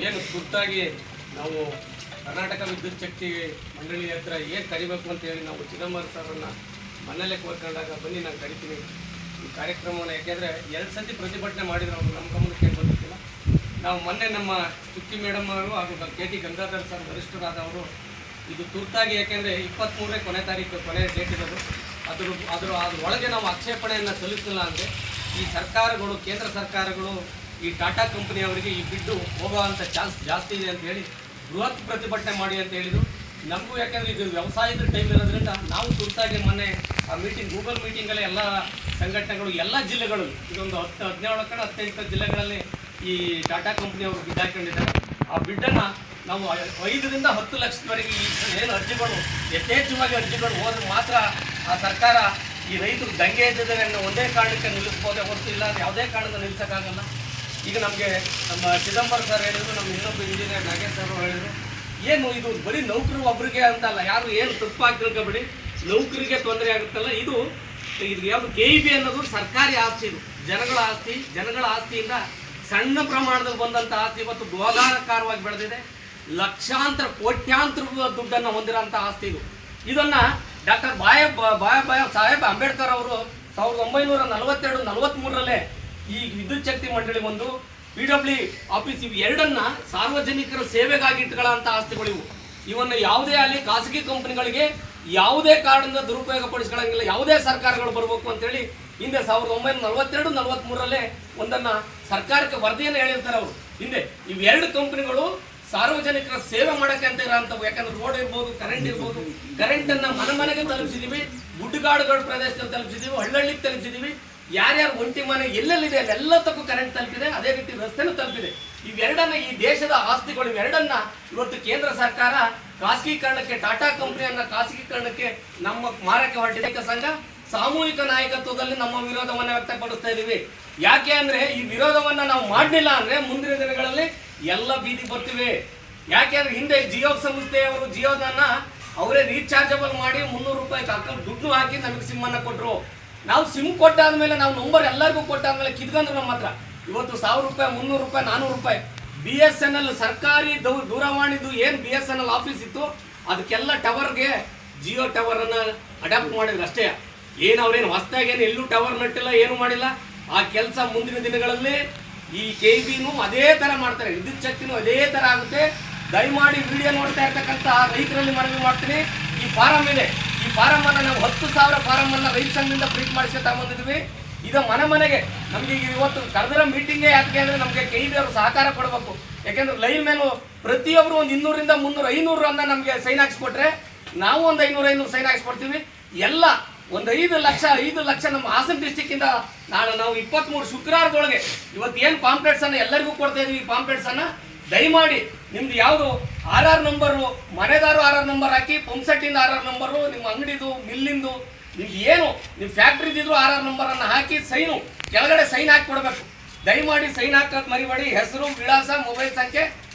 ಏನು ತುರ್ತಾಗಿ ನಾವು ಕರ್ನಾಟಕ ವಿದ್ಯುತ್ ಶಕ್ತಿ ಮಂಡಳಿ ಹತ್ರ ಏನು ಕರಿಬೇಕು ಅಂತೇಳಿ ನಾವು ಚಿದಂಬರಂ ಸರ್ರನ್ನು ಮನೆಯಲ್ಲೇ ಕೋರ್ಕೊಂಡಾಗ ಬನ್ನಿ ನಾನು ಕರಿತೀನಿ ಈ ಕಾರ್ಯಕ್ರಮವನ್ನು. ಯಾಕೆಂದರೆ 2 ಸತಿ ಪ್ರತಿಭಟನೆ ಮಾಡಿದ್ರು ಅವರು, ನಮ್ಮ ಗಮನಕ್ಕೆ ಏನು ಬಂದಿಲ್ಲ. ನಾವು ಮೊನ್ನೆ ನಮ್ಮ ಚುಕ್ಕಿ ಮೇಡಮ್ ಅವರು ಹಾಗೂ KT ಗಂಗಾಧರ್ ಸರ್ ವರಿಷ್ಠರಾದವರು ಇದು ತುರ್ತಾಗಿ, ಯಾಕೆಂದರೆ 23ನೇ ಕೊನೆ ಡೇಟ್ ಇರೋದು, ಅದ್ರ ಒಳಗೆ ನಾವು ಆಕ್ಷೇಪಣೆಯನ್ನು ಸಲ್ಲಿಸಿಲ್ಲ ಅಂದರೆ ಈ ಸರ್ಕಾರಗಳು, ಕೇಂದ್ರ ಸರ್ಕಾರಗಳು ಈ ಟಾಟಾ ಕಂಪನಿಯವರಿಗೆ ಈ ಬಿಡ್ಡು ಹೋಗೋವಂಥ ಚಾನ್ಸ್ ಜಾಸ್ತಿ ಇದೆ ಅಂತ ಹೇಳಿ ಬೃಹತ್ ಪ್ರತಿಭಟನೆ ಮಾಡಿ ಅಂತ ಹೇಳಿದರು. ನಮಗೂ ಯಾಕೆಂದರೆ ಇದು ವ್ಯವಸಾಯದ ಟೈಮ್ ಇರೋದ್ರಿಂದ ನಾವು ತುರ್ತಾಗಿ ಮೊನ್ನೆ ಆ ಮೀಟಿಂಗ್, ಗೂಗಲ್ ಮೀಟಿಂಗಲ್ಲೇ ಎಲ್ಲ ಸಂಘಟನೆಗಳು, ಎಲ್ಲ ಜಿಲ್ಲೆಗಳು, ಇದೊಂದು 17-18 ಜಿಲ್ಲೆಗಳಲ್ಲಿ ಈ ಟಾಟಾ ಕಂಪ್ನಿಯವರು ಬಿಡ್ ಹಾಕೊಂಡಿದ್ದಾರೆ. ಆ ಬಿಡ್ಡನ್ನು ನಾವು 5ರಿಂದ 10 ಲಕ್ಷದವರೆಗೆ ಏನು ಅರ್ಜಿಗಳು, ಯಥೇಚ್ಛವಾಗಿ ಅರ್ಜಿಗಳು ಹೋದ್ರೆ ಮಾತ್ರ ಆ ಸರ್ಕಾರ ಈ ರೈತರು ದಂಗೆ ಎದ್ದಿದ್ದಾರೆ ಅನ್ನೋ ಒಂದೇ ಕಾರಣಕ್ಕೆ ನಿಲ್ಲಿಸ್ಬೋದೇ ಹೊರತು ಇಲ್ಲ ಯಾವುದೇ ಕಾರಣದಿಂದ ನಿಲ್ಲಿಸೋಕ್ಕಾಗಲ್ಲ. ಈಗ ನಮಗೆ ನಮ್ಮ ಚಿದಂಬರಂ ಸರ್ ಹೇಳಿದ್ರು, ನಮ್ಮ ಇನ್ನೊಬ್ಬ ಇಂಜಿನಿಯರ್ ನಾಗೇಶ್ ಅವರು ಹೇಳಿದರು, ಏನು ಇದು ಬರೀ ನೌಕರು ಒಬ್ಬರಿಗೆ ಅಂತಲ್ಲ, ಯಾರು ಏನು ತಪ್ಪಾಗಿ ತಿಳ್ಕೊಬೇಡಿ, ನೌಕರಿಗೆ ತೊಂದರೆ ಆಗುತ್ತಲ್ಲ. ಇದು ಯಾವುದು KEB ಅನ್ನೋದು ಸರ್ಕಾರಿ ಆಸ್ತಿ, ಇದು ಜನಗಳ ಆಸ್ತಿ. ಜನಗಳ ಆಸ್ತಿಯಿಂದ ಸಣ್ಣ ಪ್ರಮಾಣದಲ್ಲಿ ಬಂದಂಥ ಆಸ್ತಿ ಇವತ್ತು ಗೋಗಾರಕಾರವಾಗಿ ಬೆಳೆದಿದೆ. ಲಕ್ಷಾಂತರ ಕೋಟ್ಯಾಂತರ ದುಡ್ಡನ್ನು ಹೊಂದಿರೋಂಥ ಆಸ್ತಿ ಇದು. ಇದನ್ನು ಡಾಕ್ಟರ್ ಸಾಹೇಬ್ ಅಂಬೇಡ್ಕರ್ ಅವರು 1942-43ರಲ್ಲೇ ಈ ವಿದ್ಯುತ್ ಶಕ್ತಿ ಮಂಡಳಿ ಒಂದು PW ಆಫೀಸ್, ಇವು ಎರಡನ್ನ ಸಾರ್ವಜನಿಕರ ಸೇವೆಗಾಗಿ ಇಟ್ಕೊಳ್ಳೋಂಥ ಆಸ್ತಿಗಳು ಇವು. ಇವನ್ನು ಯಾವುದೇ ಅಲ್ಲಿ ಖಾಸಗಿ ಕಂಪನಿಗಳಿಗೆ ಯಾವುದೇ ಕಾರಣದಿಂದ ದುರುಪಯೋಗ ಪಡಿಸ್ಕೊಳ್ಳಂಗಿಲ್ಲ. ಯಾವುದೇ ಸರ್ಕಾರಗಳು ಬರಬೇಕು ಅಂತೇಳಿ ಹಿಂದೆ 1942-43ರಲ್ಲೇ ಒಂದನ್ನು ಸರ್ಕಾರಕ್ಕೆ ವರದಿಯನ್ನು ಹೇಳಿರ್ತಾರೆ ಅವರು. ಹಿಂದೆ ಇವೆರಡು ಕಂಪನಿಗಳು ಸಾರ್ವಜನಿಕರ ಸೇವೆ ಮಾಡೋಕ್ಕೆ ಅಂತ ಇರೋಂಥವು. ಯಾಕಂದ್ರೆ ರೋಡ್ ಇರ್ಬೋದು, ಕರೆಂಟ್ ಇರ್ಬೋದು, ಕರೆಂಟನ್ನು ಮನೆಗೆ ತಲುಪಿಸಿದ್ದೀವಿ, ಗುಡ್ಡಗಾಡುಗಳ ಪ್ರದೇಶದಲ್ಲಿ ತಲುಪಿಸಿದ್ದೀವಿ, ಹಳ್ಳಿಗೆ ತಲುಪಿಸಿದ್ದೀವಿ. ಯಾರ್ಯಾರು ಒಂಟಿ ಮನೆ ಎಲ್ಲೆಲ್ಲಿದೆ ಅಲ್ಲೆಲ್ಲದಕ್ಕೂ ಕರೆಂಟ್ ತಲುಪಿದೆ, ಅದೇ ರೀತಿ ರಸ್ತೆನೂ ತಲುಪಿದೆ. ಇವೆರಡನ್ನ, ಈ ದೇಶದ ಆಸ್ತಿಗಳು ಇವೆರಡನ್ನ ಇವತ್ತು ಕೇಂದ್ರ ಸರ್ಕಾರ ಖಾಸಗೀಕರಣಕ್ಕೆ, ಟಾಟಾ ಕಂಪನಿಯನ್ನ ಖಾಸಗೀಕರಣಕ್ಕೆ ನಮ್ಮ ಮಾರಕ್ಕೆ ಹೊರಟಿದೆ. ಸಂಘ ಸಾಮೂಹಿಕ ನಾಯಕತ್ವದಲ್ಲಿ ನಮ್ಮ ವಿರೋಧವನ್ನು ವ್ಯಕ್ತಪಡಿಸ್ತಾ ಇದ್ದೀವಿ. ಯಾಕೆ ಅಂದ್ರೆ ಈ ವಿರೋಧವನ್ನ ನಾವು ಮಾಡಲಿಲ್ಲ ಅಂದ್ರೆ ಮುಂದಿನ ದಿನಗಳಲ್ಲಿ ಎಲ್ಲ ಬೀದಿ ಬರ್ತೀವಿ. ಯಾಕೆ ಅಂದ್ರೆ ಹಿಂದೆ ಜಿಯೋ ಸಂಸ್ಥೆಯವರು ಜಿಯೋದನ್ನ ಅವರೇ ರೀಚಾರ್ಜಬಲ್ ಮಾಡಿ 300 ರೂಪಾಯಿ ದುಡ್ಡು ಹಾಕಿ ನಮಗೆ ಸಿಮ್ ಅನ್ನ ಕೊಟ್ಟರು. ನಾವು ಸಿಮ್ ಕೊಟ್ಟಾದ್ಮೇಲೆ, ನಾವು ನಂಬರ್ ಎಲ್ಲರಿಗೂ ಕೊಟ್ಟಾದ್ಮೇಲೆ ಕಿತ್ಕೊಂಡ್ರು ನಮ್ಮ ಹತ್ರ. ಇವತ್ತು 1000 ರೂಪಾಯಿ, 300 ರೂಪಾಯಿ, 400 ರೂಪಾಯಿ. BSNL ಸರ್ಕಾರಿ ದೂರವಾಣಿದು ಏನು BSNL ಆಫೀಸ್ ಇತ್ತು ಅದಕ್ಕೆಲ್ಲ ಟವರ್ಗೆ ಜಿಯೋ ಟವರ್ ಅನ್ನ ಅಡಾಪ್ಟ್ ಮಾಡಿದ್ರು ಅಷ್ಟೇ. ಏನು ಅವ್ರೇನು ಹೊಸದಾಗಿ ಏನು ಎಲ್ಲೂ ಟವರ್ ನಟ್ಟಿಲ್ಲ, ಏನು ಮಾಡಿಲ್ಲ. ಆ ಕೆಲಸ ಮುಂದಿನ ದಿನಗಳಲ್ಲಿ ಈ KEBನೂ ಅದೇ ಥರ ಮಾಡ್ತಾರೆ, ವಿದ್ಯುತ್ ಶಕ್ತಿನೂ ಅದೇ ಥರ ಆಗುತ್ತೆ. ದಯಮಾಡಿ ವಿಡಿಯೋ ನೋಡ್ತಾ ಇರ್ತಕ್ಕಂಥ ರೈತರಲ್ಲಿ ಮನವಿ ಮಾಡ್ತೀನಿ. ಈ ಫಾರಂ ಇದೆ, ಈ ಫಾರಂ ಅನ್ನು ನಾವು 10,000 ಫಾರಂ ಅನ್ನ ರೈತ ಸಂಘದಿಂದ ಪ್ರಿಂಟ್ ಮಾಡಿಸ್ತಾ ಬಂದಿದ್ವಿ. ಇದು ಮನೆಗೆ ನಮ್ಗೆ ಇವತ್ತು ಕರೆದಿರೋ ಮೀಟಿಂಗೇ ಯಾಕೆ ಅಂದ್ರೆ ನಮಗೆ KEB ಅವರು ಸಹಕಾರ ಕೊಡಬೇಕು. ಯಾಕೆಂದ್ರೆ ಲೈನ್ ಮೇಲೂ ಪ್ರತಿಯೊಬ್ಬರು ಒಂದು 200ರಿಂದ 300, 500 ಅನ್ನ ನಮಗೆ ಸೈನ್ ಹಾಕ್ಸ್ಕೊಟ್ರೆ ನಾವು ಒಂದು 500 ಸೈನ್ ಹಾಕ್ಸ್ಕೊಡ್ತೀವಿ. ಎಲ್ಲ ಒಂದು 5 ಲಕ್ಷ ನಮ್ಮ ಹಾಸನ ಡಿಸ್ಟಿಕ್ ಇಂದ ನಾವು 23 ಶುಕ್ರವಾರದೊಳಗೆ ಇವತ್ತು ಏನು ಪಾಂಪ್ಲೆಟ್ಸ್ ಅನ್ನ ಎಲ್ಲರಿಗೂ ಕೊಡ್ತಾ ಇದೀವಿ. ಈ ಪಾಂಪ್ಲೆಟ್ಸ್ ಅನ್ನ ದಯಮಾಡಿ ನಿಮ್ದು ಯಾವುದು RR ನಂಬರು, ಮನೆದಾರು RR ನಂಬರ್ ಹಾಕಿ, ಪಂಪ್ಸೆಟ್ಟಿಂದ RR ನಂಬರು, ನಿಮ್ಮ ಅಂಗಡಿದು, ಮಿಲ್ಲಿಂದು, ನಿಮ್ಗೆ ಏನು ನಿಮ್ಮ ಫ್ಯಾಕ್ಟ್ರಿದಿದ್ರು RR ನಂಬರ್ ಅನ್ನ ಹಾಕಿ ಸೈನು ಕೆಳಗಡೆ ಸೈನ್ ಹಾಕಿ ಕೊಡಬೇಕು. ದಯಮಾಡಿ ಸೈನ್ ಹಾಕೋದು ಮರಿಬೇಡಿ. ಹೆಸರು, ವಿಳಾಸ, ಮೊಬೈಲ್ ಸಂಖ್ಯೆ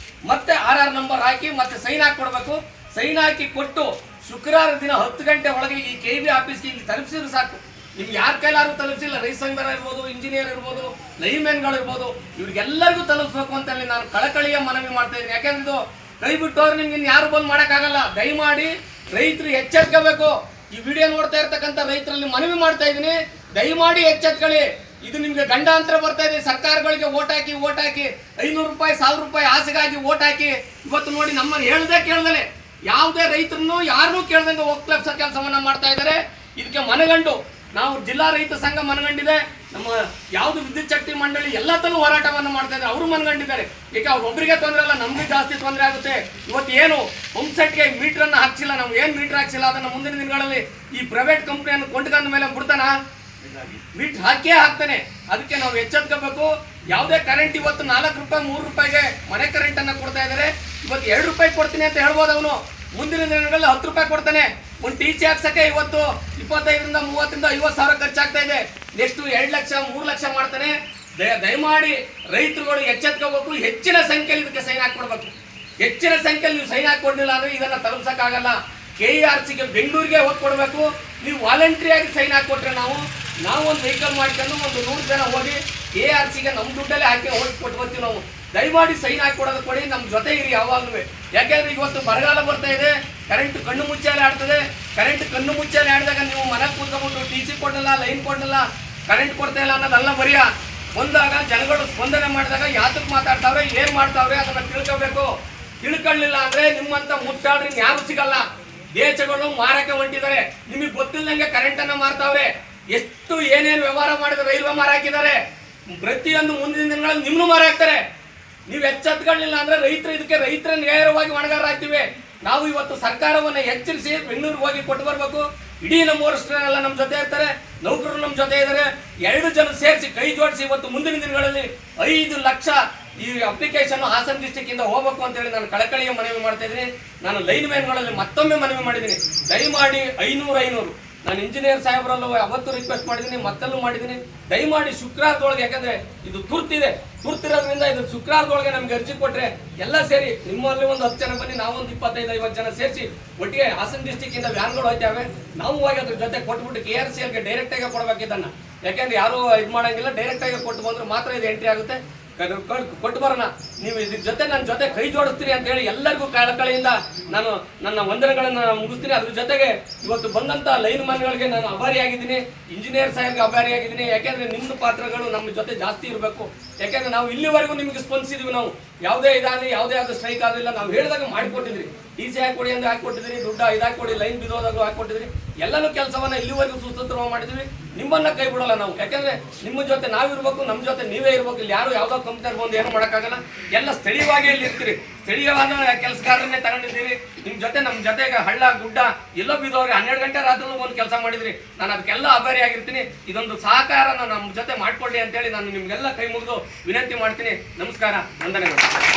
ಮತ್ತೆ RR ನಂಬರ್ ಹಾಕಿ ಮತ್ತೆ ಸೈನ್ ಹಾಕಿ ಕೊಡಬೇಕು. ಸೈನ್ ಹಾಕಿ ಕೊಟ್ಟು ಶುಕ್ರವಾರ ದಿನ 10 ಗಂಟೆ ಒಳಗೆ ಈ KEB ಆಫೀಸ್ಗೆ ಇಲ್ಲಿ ತಲುಪಿಸಿದ್ರು ಸಾಕು. ನಿಮ್ಗೆ ಯಾರ ಕೈಲಾರು ತಲುಪಿಸಿಲ್ಲ, ರೈತ ಸಂಘರ ಇರ್ಬೋದು, ಇಂಜಿನಿಯರ್ ಇರ್ಬೋದು, ಲೈನ್ಮ್ಯಾನ್ಗಳು ಇರ್ಬೋದು, ಇವ್ರಿಗೆಲ್ಲರಿಗೂ ತಲುಪಿಸ್ಬೇಕು ಅಂತ ಹೇಳಿ ನಾನು ಕಳಕಳಿಯ ಮನವಿ ಮಾಡ್ತಾ ಇದ್ದೀನಿ. ಯಾಕೆಂದ್ರೆ ಇದು ಕೈ ಬಿಟ್ಟವ್ರು ನಿಮ್ಗೆ ಇನ್ನು ಯಾರು ಬಂದು ಮಾಡೋಕ್ಕಾಗಲ್ಲ. ದಯಮಾಡಿ ರೈತರು ಎಚ್ಚೆತ್ಕೋಬೇಕು. ಈ ವಿಡಿಯೋ ನೋಡ್ತಾ ಇರ್ತಕ್ಕಂಥ ರೈತರಲ್ಲಿ ಮನವಿ ಮಾಡ್ತಾ ಇದ್ದೀನಿ, ದಯಮಾಡಿ ಎಚ್ಚೆತ್ಕೊಳ್ಳಿ. ಇದು ನಿಮ್ಗೆ ಗಂಡಾಂತರ ಬರ್ತಾ ಇದೆ. ಸರ್ಕಾರಗಳಿಗೆ ಓಟ್ ಹಾಕಿ 500 ರೂಪಾಯಿ, 1000 ರೂಪಾಯಿ ಆಸೆಗಾಗಿ ಓಟ್ ಹಾಕಿ ಇವತ್ತು ನೋಡಿ ನಮ್ಮನ್ನು ಹೇಳ್ದೆ ಕೇಳ್ದಲೆ ಯಾವುದೇ ರೈತರನ್ನು ಯಾರನ್ನೂ ಕೇಳ್ದಂಗೆ ಒಕ್ಕಲೆಪ್ಸೋ ಕೆಲಸವನ್ನ ಮಾಡ್ತಾ ಇದ್ದಾರೆ. ಇದಕ್ಕೆ ಮನಗಂಡು ನಾವು ಜಿಲ್ಲಾ ರೈತ ಸಂಘ ಮನಗಂಡಿದೆ, ನಮ್ಮ ಯಾವುದು ವಿದ್ಯುತ್ ಶಕ್ತಿ ಮಂಡಳಿ ಎಲ್ಲ ತನೂ ಹೋರಾಟವನ್ನು ಮಾಡ್ತಾ ಇದ್ದಾರೆ. ಅವರು ಮನಗಂಡಿದ್ದಾರೆ. ಈಗ ಅವ್ರೊಬ್ಬರಿಗೆ ತೊಂದರೆ ಅಲ್ಲ, ನಮ್ಗೆ ಜಾಸ್ತಿ ತೊಂದರೆ ಆಗುತ್ತೆ. ಇವತ್ತು ಏನು ಪಂಪ್ಸೆಟ್ಗೆ ಮೀಟ್ರನ್ನು ಹಾಕ್ಸಿಲ್ಲ, ನಾವು ಏನು ಮೀಟ್ರ್ ಹಾಕ್ಸಿಲ್ಲ, ಅದನ್ನು ಮುಂದಿನ ದಿನಗಳಲ್ಲಿ ಈ ಪ್ರೈವೇಟ್ ಕಂಪ್ನಿಯನ್ನು ಕೊಂಡ್ಕೊಂಡ ಮೇಲೆ ಬಿಡ್ತಾನ, ಮೀಟ್ರ್ ಹಾಕೇ ಹಾಕ್ತಾನೆ. ಅದಕ್ಕೆ ನಾವು ಎಚ್ಚೆತ್ಕೋಬೇಕು. ಯಾವುದೇ ಕರೆಂಟ್ ಇವತ್ತು 4 ರೂಪಾಯಿ, 3 ರೂಪಾಯಿಗೆ ಮನೆ ಕರೆಂಟನ್ನು ಕೊಡ್ತಾ ಇದ್ದಾರೆ. ಇವತ್ತು 2 ರೂಪಾಯಿ ಕೊಡ್ತೀನಿ ಅಂತ ಹೇಳ್ಬೋದು ಅವನು, ಮುಂದಿನ ದಿನಗಳಲ್ಲಿ 10 ರೂಪಾಯಿ ಕೊಡ್ತಾನೆ. ಒಂದು TC ಹಾಕ್ಸಕ್ಕೆ ಇವತ್ತು 25ರಿಂದ 30ರಿಂದ 50 ಸಾವಿರ ಖರ್ಚಾಗ್ತಾ ಇದೆ. ನೆಕ್ಸ್ಟ್ 2 ಲಕ್ಷ, 3 ಲಕ್ಷ ಮಾಡ್ತಾನೆ. ದಯಮಾಡಿ ರೈತರುಗಳು ಎಚ್ಚೆತ್ಕೋಬೇಕು. ಹೆಚ್ಚಿನ ಸಂಖ್ಯೆಯಲ್ಲಿ ಇದಕ್ಕೆ ಸೈನ್ ಹಾಕೊಡ್ಬೇಕು. ಹೆಚ್ಚಿನ ಸಂಖ್ಯೆಯಲ್ಲಿ ನೀವು ಸೈನ್ ಹಾಕೊಡ್ಲಿಲ್ಲ ಅಂದ್ರೆ ಇದನ್ನ ತಲುಪಿಸಕ್ಕಾಗಲ್ಲ. KERCಗೆ ಬೆಂಗಳೂರಿಗೆ ಹೋಗಿ ಕೊಡಬೇಕು. ನೀವು ವಾಲಂಟ್ರಿಯಾಗಿ ಸೈನ್ ಹಾಕೊಟ್ರೆ ನಾವು ಒಂದು ವೆಹಿಕಲ್ ಮಾಡ್ಕೊಂಡು ಒಂದು 100 ಜನ ಹೋಗಿ KERCಗೆ ನಮ್ಮ ದುಡ್ಡಲ್ಲೇ ಹಾಕಿ ಹೋಗಿ ಕೊಟ್ಟು ಬರ್ತೀವಿ ನಾವು. ದಯಮಾಡಿ ಸೈನ್ ಹಾಕಿ ಕೊಡೋದು ಕೊಡಿ, ನಮ್ಮ ಜೊತೆ ಇರಿ ಯಾವಾಗಲೂ. ಯಾಕೆಂದ್ರೆ ಇವತ್ತು ಬರಗಾಲ ಬರ್ತಾ ಇದೆ, ಕರೆಂಟ್ ಕಣ್ಣು ಮುಚ್ಚಾಲೆ ಆಡ್ತದೆ. ಕರೆಂಟ್ ಕಣ್ಣು ಮುಚ್ಚಾಲೆ ಆಡಿದಾಗ ನೀವು ಮನೆಗೆ ಕೂತ್ಕೊಂಡ್ಬಿಟ್ಟು TC ಕೊಡಲ್ಲ, ಲೈನ್ ಕೊಡಲ್ಲ, ಕರೆಂಟ್ ಕೊಡ್ತಾ ಇಲ್ಲ ಅನ್ನೋದಲ್ಲ ಮರಿಯ. ಬಂದಾಗ ಜನಗಳು ಸ್ಪಂದನೆ ಮಾಡಿದಾಗ ಯಾತಕ್ಕೆ ಮಾತಾಡ್ತಾವ್ರೆ, ಏನ್ ಮಾಡ್ತಾವ್ರೆ ಅದನ್ನ ತಿಳ್ಕೋಬೇಕು. ತಿಳ್ಕೊಳ್ಳಿಲ್ಲ ಅಂದ್ರೆ ನಿಮ್ಮಂತ ಮುಟ್ಟಾಡ್ರಿ ಯಾರು ಸಿಗಲ್ಲ. ದೇಶಗಳು ಮಾರಕ್ಕೆ ಹೊಂಟಿದ್ದಾರೆ, ನಿಮಗೆ ಗೊತ್ತಿಲ್ಲದಂಗೆ ಕರೆಂಟ್ ಅನ್ನ ಮಾರ್ತಾವ್ರೆ. ಎಷ್ಟು ಏನೇನು ವ್ಯವಹಾರ ಮಾಡಿದ್ರೆ ರೈಲ್ವೆ ಮಾರ ಹಾಕಿದ್ದಾರೆ, ಪ್ರತಿಯೊಂದು ಮುಂದಿನ ದಿನಗಳಲ್ಲಿ ನಿಮ್ಮನ್ನು ಮಾರ ಹಾಕ್ತಾರೆ. ನೀವು ಎಚ್ಚೆತ್ಕೊಳ್ಳಿಲ್ಲ ಅಂದ್ರೆ ರೈತರ ನೇರವಾಗಿ ಹೊಣೆಗಾರ ಆಗ್ತೀವಿ. ನಾವು ಇವತ್ತು ಸರ್ಕಾರವನ್ನು ಎಚ್ಚರಿಸಿ ಬೆಂಗಳೂರಿಗೆ ಹೋಗಿ ಕೊಟ್ಟು ಬರ್ಬೇಕು. ಇಡೀ ನಮ್ಮ ವರಿಷ್ಠರೆಲ್ಲ ನಮ್ಮ ಜೊತೆ ಇರ್ತಾರೆ, ನೌಕರರು ನಮ್ಮ ಜೊತೆ ಇದ್ದಾರೆ. 2 ಜನ ಸೇರಿಸಿ ಕೈ ಜೋಡಿಸಿ ಇವತ್ತು ಮುಂದಿನ ದಿನಗಳಲ್ಲಿ 5 ಲಕ್ಷ ಈ ಅಪ್ಲಿಕೇಶನ್ ಹಾಸನ ಡಿಸ್ಟಿಕ್ ಇಂದ ಹೋಗ್ಬೇಕು ಅಂತ ಹೇಳಿ ನಾನು ಕಳಕಳಿಯ ಮನವಿ ಮಾಡ್ತಾ ಇದ್ದೀನಿ. ನಾನು ಲೈನ್ ಮ್ಯಾನ್ಗಳಲ್ಲಿ ಮತ್ತೊಮ್ಮೆ ಮನವಿ ಮಾಡಿದ್ದೀನಿ, ದಯಮಾಡಿ 500 ನಾನು ಇಂಜಿನಿಯರ್ ಸಾಹೇಬರಲ್ಲೂ ಅವತ್ತು ರಿಕ್ವೆಸ್ಟ್ ಮಾಡಿದ್ದೀನಿ, ಮತ್ತಲ್ಲೂ ಮಾಡಿದ್ದೀನಿ. ದಯಮಾಡಿ ಶುಕ್ರವಾರದೊಳಗೆ, ಯಾಕಂದ್ರೆ ಇದು ತುರ್ತಿದೆ, ತುರ್ತಿರೋದ್ರಿಂದ ಇದು ಶುಕ್ರವಾರದೊಳಗೆ ನಮ್ಗೆ ಅರ್ಜಿ ಕೊಟ್ರೆ ಎಲ್ಲ ಸೇರಿ ನಿಮ್ಮಲ್ಲಿ ಒಂದು 10 ಜನ ಬನ್ನಿ, ನಾವೊಂದು 25-50 ಜನ ಸೇರಿಸಿ ಒಟ್ಟಿಗೆ ಹಾಸನ ಡಿಸ್ಟಿಕ್ ಇಂದ ವ್ಯಾನ್ಗಳು ಹೋಗ್ತೇವೆ. ನಾವು ಹೋಗಿ ಅದ್ರ ಜೊತೆ ಕೊಟ್ಬಿಟ್ಟು KRCLಗೆ ಡೈರೆಕ್ಟ್ ಆಗಿ ಕೊಡ್ಬೇಕಿದ್ದನ್ನ. ಯಾಕೆಂದ್ರೆ ಯಾರು ಇದು ಮಾಡಂಗಿಲ್ಲ, ಡೈರೆಕ್ಟ್ ಆಗಿ ಕೊಟ್ಟು ಬಂದ್ರೆ ಮಾತ್ರ ಇದು ಎಂಟ್ರಿ ಆಗುತ್ತೆ. ಕೊಟ್ಟು ಬರೋಣ, ನೀವು ಇದ್ರ ಜೊತೆ ನನ್ನ ಜೊತೆ ಕೈ ಜೋಡಿಸ್ತೀರಿ ಅಂತ ಹೇಳಿ ಎಲ್ಲರಿಗೂ ಕಳಕಳಿಯಿಂದ ನಾನು ನನ್ನ ವಂದನೆಗಳನ್ನು ಮುಗಿಸ್ತೀನಿ. ಅದ್ರ ಜೊತೆಗೆ ಇವತ್ತು ಬಂದಂತ ಲೈನ್ ಮ್ಯಾನ್ಗಳಿಗೆ ನಾನು ಆಭಾರಿಯಾಗಿದ್ದೀನಿ, ಇಂಜಿನಿಯರ್ ಸಾಹೇಬ್ಗೆ ಆಭಾರಿಯಾಗಿದ್ದೀನಿ. ಯಾಕೆಂದ್ರೆ ನಿಮ್ಮ ಪಾತ್ರಗಳು ನಮ್ಮ ಜೊತೆ ಜಾಸ್ತಿ ಇರಬೇಕು. ಯಾಕೆಂದ್ರೆ ನಾವು ಇಲ್ಲಿವರೆಗೂ ನಿಮಗೆ ಸ್ಪಂದಿಸಿದ್ವಿ. ನಾವು ಯಾವುದೇ ಇದಾಗಲಿ, ಯಾವುದೇ ಆದ ಸ್ಟ್ರೈಕ್ ಆಗಲಿಲ್ಲ, ನಾವು ಹೇಳಿದಾಗ ಮಾಡಿಕೊಟ್ಟಿದ್ರಿ. TC ಹಾಕೊಡಿ ಅಂದ್ರೆ ಹಾಕೊಟ್ಟಿದ್ರಿ, ದುಡ್ಡು ಇದಾಕೊಡಿ, ಲೈನ್ ಬಿದ್ದೋದಾಗಲೂ ಹಾಕೊಟ್ಟಿದ್ರಿ. ಎಲ್ಲನೂ ಕೆಲಸವನ್ನ ಇಲ್ಲಿವರೆಗೂ ಸುಸೂತ್ರವಾಗಿ ಮಾಡಿದ್ವಿ. ನಿಮ್ಮನ್ನ ಕೈ ಬಿಡೋಲ್ಲ ನಾವು, ಯಾಕಂದ್ರೆ ನಿಮ್ಮ ಜೊತೆ ನಾವಿರ್ಬೇಕು, ನಮ್ಮ ಜೊತೆ ನೀವೇ ಇರ್ಬೇಕು. ಇಲ್ಲಿ ಯಾರು ಯಾವ್ದೋ ಕಂಪ್ನಿಯರ್ ಬಂದು ಏನು ಮಾಡೋಕ್ಕಾಗಲ್ಲ, ಎಲ್ಲ ಸ್ಥಳೀಯವಾಗಿ ಇಲ್ಲಿ ಇರ್ತೀರಿ. ಸ್ಥಳೀಯವಾದ ಕೆಲಸಗಾರನ್ನೇ ತಗೊಂಡಿದ್ದೀರಿ. ನಿಮ್ಮ ಜೊತೆ ನಮ್ಮ ಜೊತೆಗೆ ಹಳ್ಳ ಗುಡ್ಡ ಎಲ್ಲೋ ಬಿದ್ದವ್ರಿ, 12 ಗಂಟೆ ರಾತ್ರಿ ಒಂದು ಕೆಲಸ ಮಾಡಿದ್ರಿ. ನಾನು ಅದಕ್ಕೆಲ್ಲ ಆಭಾರಿಯಾಗಿರ್ತೀನಿ. ಇದೊಂದು ಸಹಕಾರ ನಮ್ಮ ಜೊತೆ ಮಾಡ್ಕೊಳ್ಳಿ ಅಂತೇಳಿ ನಾನು ನಿಮ್ಗೆಲ್ಲ ಕೈ ಮುಗಿದು ವಿನಂತಿ ಮಾಡ್ತೀನಿ. ನಮಸ್ಕಾರ, ವಂದನೆಗಳು.